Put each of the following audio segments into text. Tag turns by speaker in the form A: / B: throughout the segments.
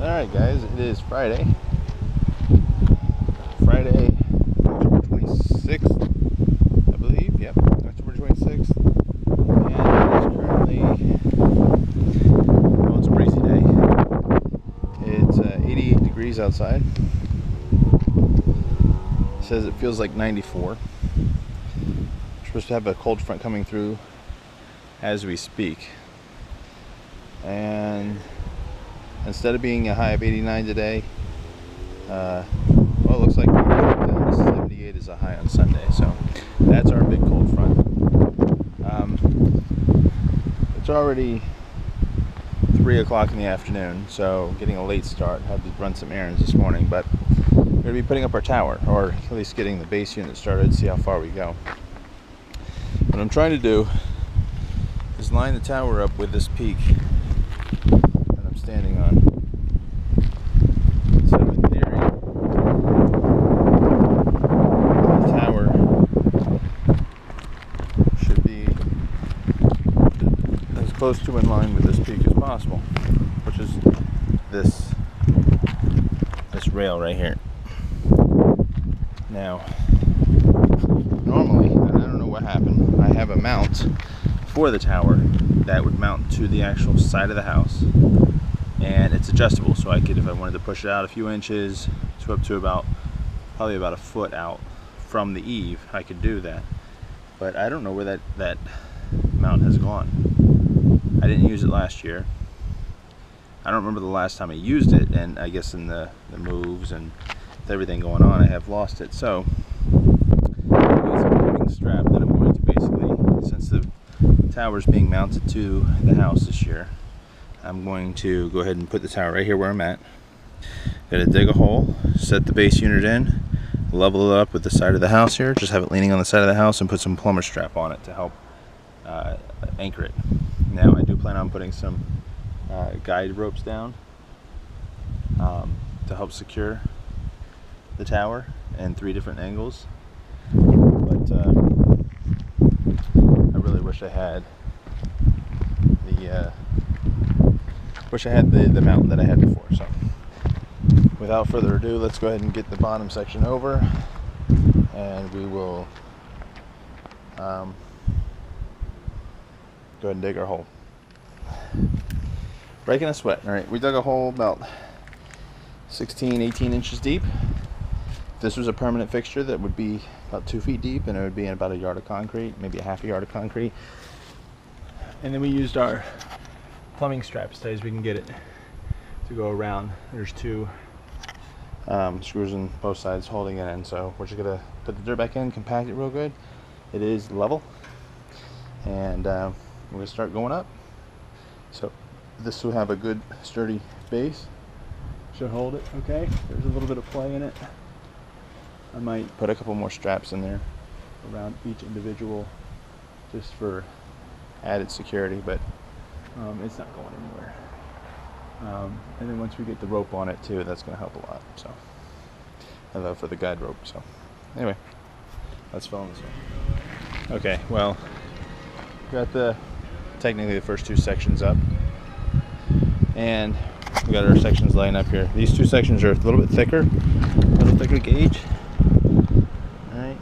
A: Alright guys, it is Friday, October 26th, I believe, yep, October 26th, and it is currently, well, it's a breezy day. It's 88 degrees outside. It says it feels like 94. We're supposed to have a cold front coming through as we speak, and instead of being a high of 89 today, well, it looks like we're going down to 78 is a high on Sunday. So that's our big cold front. It's already 3 o'clock in the afternoon, so getting a late start. Had to run some errands this morning, but we're going to be putting up our tower, or at least getting the base unit started, see how far we go. What I'm trying to do is line the tower up with this peak that I'm standing on. So in theory, the tower should be as close to in line with this peak as possible, which is this rail right here. Now, normally, and I don't know what happened, I have a mount for the tower that would mount to the actual side of the house, and it's adjustable, so I could, if I wanted to push it out a few inches to up to probably about a foot out from the eave, I could do that. But I don't know where that mount has gone. I didn't use it last year. I don't remember the last time I used it, and I guess in the moves and with everything going on, I have lost it. So it's a moving strap that I'm going to basically, since the tower's being mounted to the house this year, I'm going to go ahead and put the tower right here where I'm at. Gotta dig a hole, set the base unit in, level it up with the side of the house here, just have it leaning on the side of the house, and put some plumber strap on it to help anchor it. Now I do plan on putting some guide ropes down to help secure the tower in 3 different angles, but I really wish I had the mount that I had before. So without further ado, let's go ahead and get the bottom section over, and we will go ahead and dig our hole. Breaking a sweat. All right, we dug a hole about 18 inches deep. If this was a permanent fixture, that would be about 2 feet deep, and it would be in about a yard of concrete, maybe a half a yard of concrete. And then we used our plumbing strap as tight as we can get it to go around. There's 2 screws on both sides holding it in, so we're just gonna put the dirt back in, compact it real good. It is level, and we're gonna start going up. So this will have a good sturdy base, should hold it okay. There's a little bit of play in it. I might put a couple more straps in there around each individual just for added security, but it's not going anywhere. And then once we get the rope on it too, that's going to help a lot. So I love for the guide rope. So anyway, let's fill in this one. Okay, well, got technically the first 2 sections up, and we got our sections lined up here. These 2 sections are a little bit thicker gauge. All right.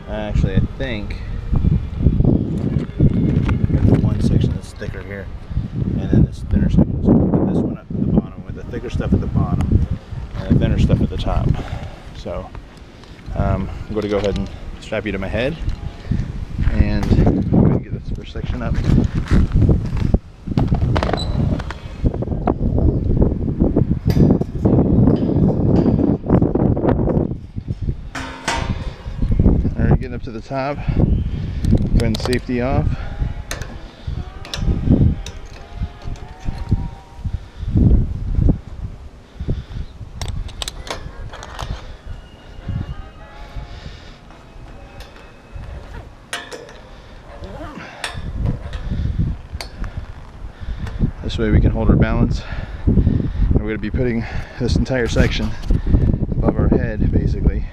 A: Actually, I think there's one section that's thicker here, and then this thinner section. So we'll put this one up at the bottom with the thicker stuff at the bottom and the thinner stuff at the top. So I'm going to go ahead and strap you to my head, and I'm going to get this first section up. Alright, getting up to the top. Putting safety off. This way we can hold our balance. And we're going to be putting this entire section above our head, basically,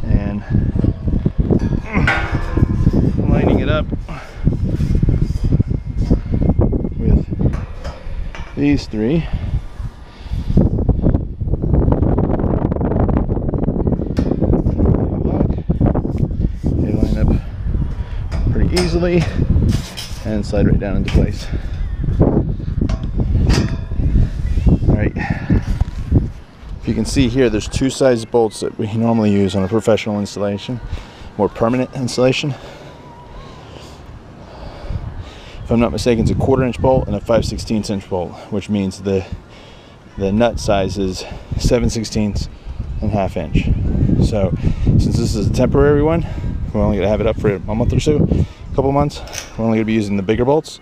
A: and lining it up with these three. They line up pretty easily and slide right down into place. Alright, if you can see here, there's two size bolts that we normally use on a professional installation, more permanent installation. If I'm not mistaken, it's a 1/4 inch bolt and a 5/16 inch bolt, which means the nut size is 7/16 and 1/2 inch. So since this is a temporary one, we're only going to have it up for a month or so, a couple months. We're only going to be using the bigger bolts,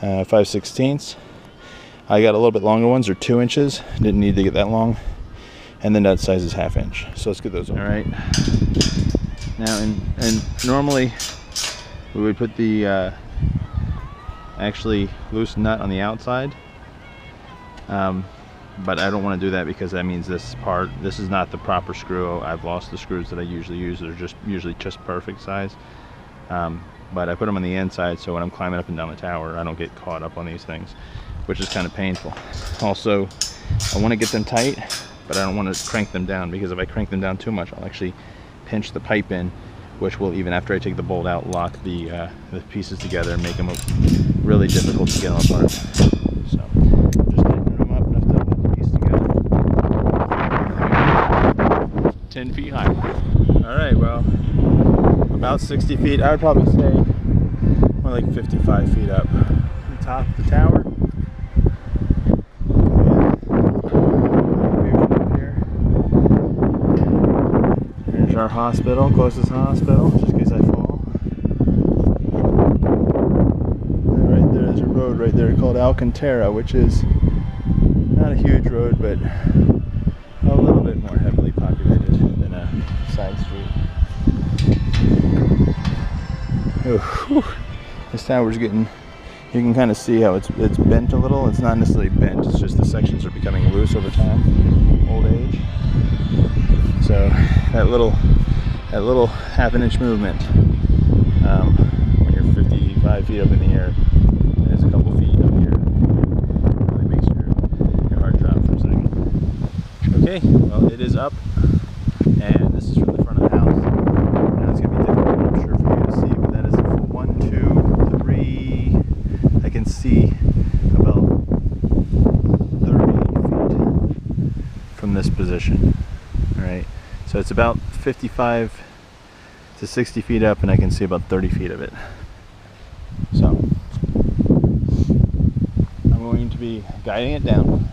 A: 5/16. I got a little bit longer ones, they're 2 inches. Didn't need to get that long. And the nut size is 1/2 inch. So let's get those on. All right. Now, and normally we would put the actually loose nut on the outside. But I don't want to do that because that means this is not the proper screw. I've lost the screws that I usually use. They're usually just perfect size. But I put them on the inside so when I'm climbing up and down the tower, I don't get caught up on these things, which is kind of painful. Also, I want to get them tight, but I don't want to crank them down, because if I crank them down too much, I'll actually pinch the pipe in, which will, even after I take the bolt out, lock the pieces together and make them really difficult to get them apart. So just tightening them up enough to hold the piece together. 10 feet high. All right, well, about 60 feet. I would probably say more like 55 feet up on the top of the tower. There's our hospital, closest hospital, just in case I fall. And right there is a road right there called Alcantara, which is not a huge road, but a little bit more heavily populated than a side street. Oh, this tower's getting, you can kind of see how it's bent a little. It's not necessarily bent, it's just the sections are becoming loose over time, old age. So that little 1/2 inch movement, when you're 55 feet up in the air, there's a couple feet up here, really makes your heart drop for a second. Okay, well, it is up, and this is from the front of the house. Now it's gonna be difficult, I'm sure, for you to see, but that is a full 1, 2, 3. I can see about 30 feet from this position. All right, so it's about 55 to 60 feet up, and I can see about 30 feet of it. So I'm going to be guiding it down.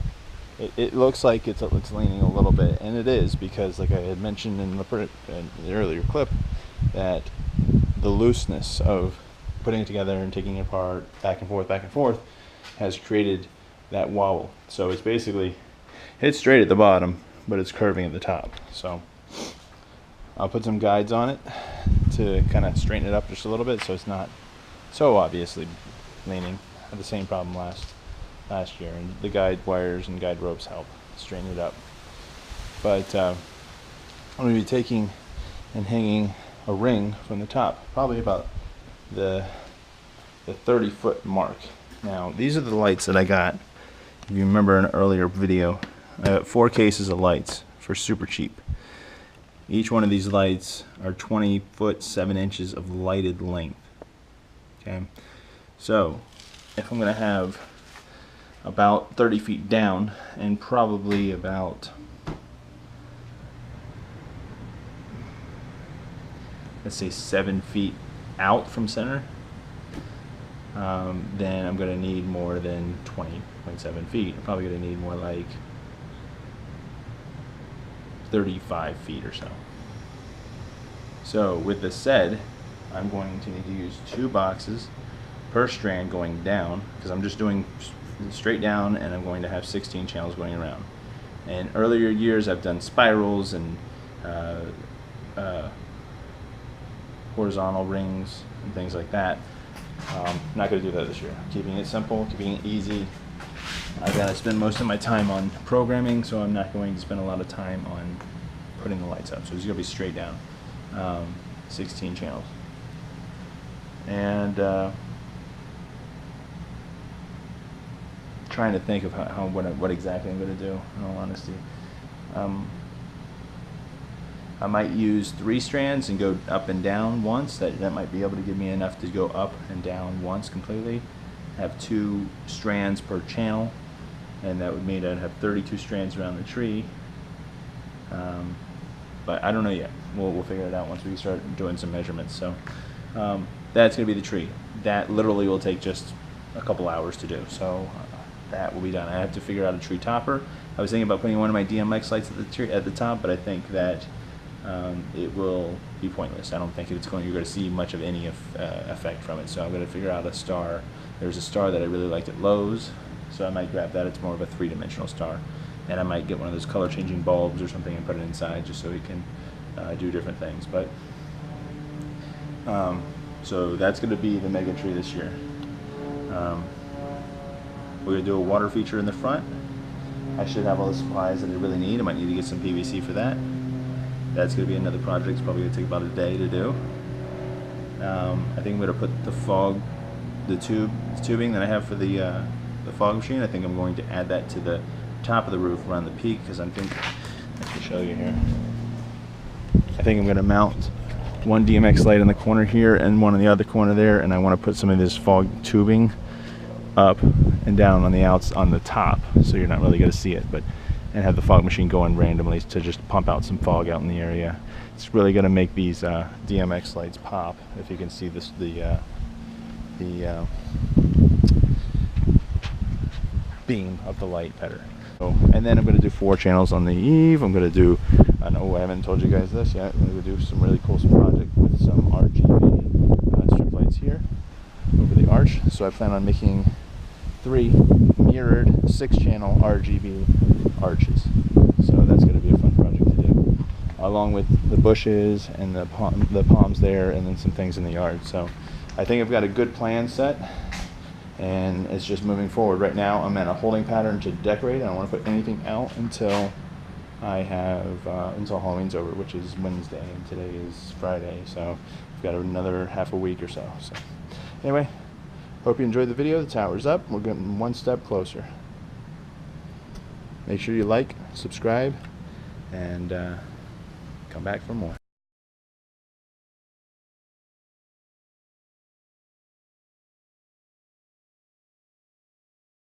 A: It looks like it's leaning a little bit, and it is, because like I had mentioned in the earlier clip, that the looseness of putting it together and taking it apart back and forth has created that wobble. So it's basically, it's straight at the bottom, but it's curving at the top. So I'll put some guides on it to kind of straighten it up just a little bit, so it's not so obviously leaning. I had the same problem last year, and the guide wires and guide ropes help straighten it up. But I'm going to be taking and hanging a ring from the top, probably about the 30-foot mark. Now, these are the lights that I got. If you remember an earlier video, I got 4 cases of lights for super cheap. Each one of these lights are 20 foot 7 inches of lighted length. Okay, so if I'm going to have about 30 feet down and probably about, let's say 7 feet out from center, then I'm going to need more than 20.7 feet. I'm probably going to need more like 35 feet or so. So with this said, I'm going to need to use 2 boxes per strand going down, because I'm just doing straight down, and I'm going to have 16 channels going around. In earlier years I've done spirals and horizontal rings and things like that. Not going to do that this year. Keeping it simple, keeping it easy. I've got to spend most of my time on programming, so I'm not going to spend a lot of time on putting the lights up. So it's going to be straight down, 16 channels. And trying to think of what exactly I'm going to do, in all honesty. I might use 3 strands and go up and down once. That might be able to give me enough to go up and down once completely. Have 2 strands per channel, and that would mean I'd have 32 strands around the tree. But I don't know yet. We'll figure it out once we start doing some measurements. So that's going to be the tree. That literally will take just a couple hours to do. So that will be done. I have to figure out a tree topper. I was thinking about putting one of my DMX lights at the top, but I think that it will be pointless. I don't think you're going to see much of any effect from it. So I'm going to figure out a star. There's a star that I really liked at Lowe's, so I might grab that. It's more of a 3-dimensional star. And I might get one of those color changing bulbs or something and put it inside just so it can do different things. But so that's going to be the mega tree this year. We're going to do a water feature in the front. I should have all the supplies that I really need. I might need to get some PVC for that. That's going to be another project. It's probably going to take about a day to do. I think I'm going to put the tubing that I have for the fog machine. I think I'm going to add that to the top of the roof around the peak, because I can show you here. I think I'm going to mount one DMX light in the corner here and one in the other corner there, and I want to put some of this fog tubing up and down on the top, so you're not really going to see it, and have the fog machine going randomly to just pump out some fog out in the area. It's really going to make these DMX lights pop. If you can see this, the beam of the light better. And then I'm going to do 4 channels on the eave. I'm going to do, I haven't told you guys this yet, I'm going to do some really cool project with some RGB strip lights here over the arch. So I plan on making 3 mirrored 6-channel RGB arches. So that's going to be a fun project to do, along with the bushes and the palms there, and then some things in the yard. So I think I've got a good plan set, and it's just moving forward. Right now I'm in a holding pattern to decorate. I don't want to put anything out until until Halloween's over, which is Wednesday, and today is Friday, so I've got another half a week or so. So anyway, hope you enjoyed the video. The tower's up. We're getting one step closer. Make sure you like, subscribe, and come back for more.